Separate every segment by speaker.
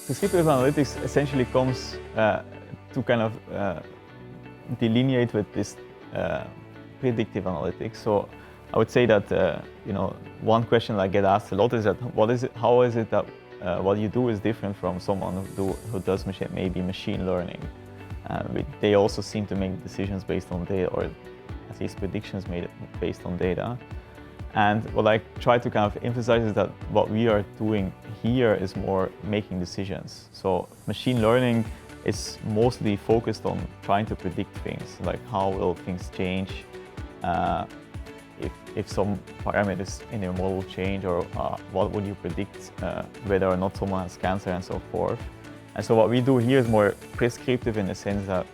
Speaker 1: Prescriptive analytics essentially comes to kind of delineate with this predictive analytics. So I would say that one question I get asked a lot is that how is it that what you do is different from someone who does maybe machine learning? They also seem to make decisions based on data, or at least predictions made based on data. And what I try to kind of emphasize is that what we are doing here is more making decisions. So machine learning is mostly focused on trying to predict things, like how will things change, if some parameters in your model change, or what would you predict whether or not someone has cancer and so forth. And so what we do here is more prescriptive in the sense that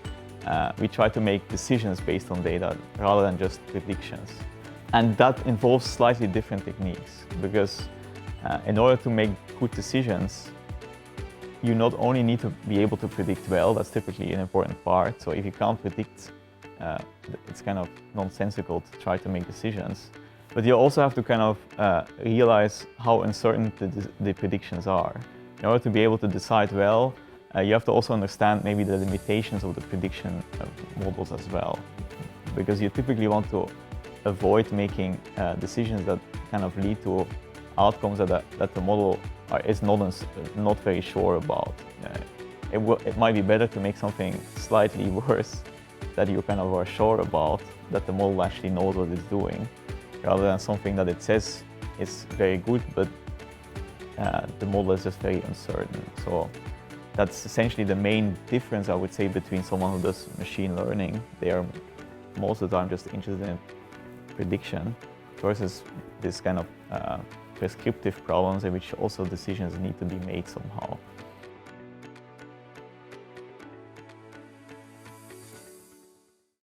Speaker 1: we try to make decisions based on data rather than just predictions. And that involves slightly different techniques, because in order to make good decisions, you not only need to be able to predict well, that's typically an important part. So if you can't predict, it's kind of nonsensical to try to make decisions. But you also have to kind of realize how uncertain the predictions are. In order to be able to decide well, you have to also understand maybe the limitations of the prediction models as well, because you typically want to avoid making decisions that kind of lead to outcomes that the model is not very sure about. It might be better to make something slightly worse that you kind of are sure about, that the model actually knows what it's doing, rather than something that it says is very good, but the model is just very uncertain. So that's essentially the main difference, I would say, between someone who does machine learning. They are most of the time just interested in prediction, versus this kind of prescriptive problems in which also decisions need to be made somehow.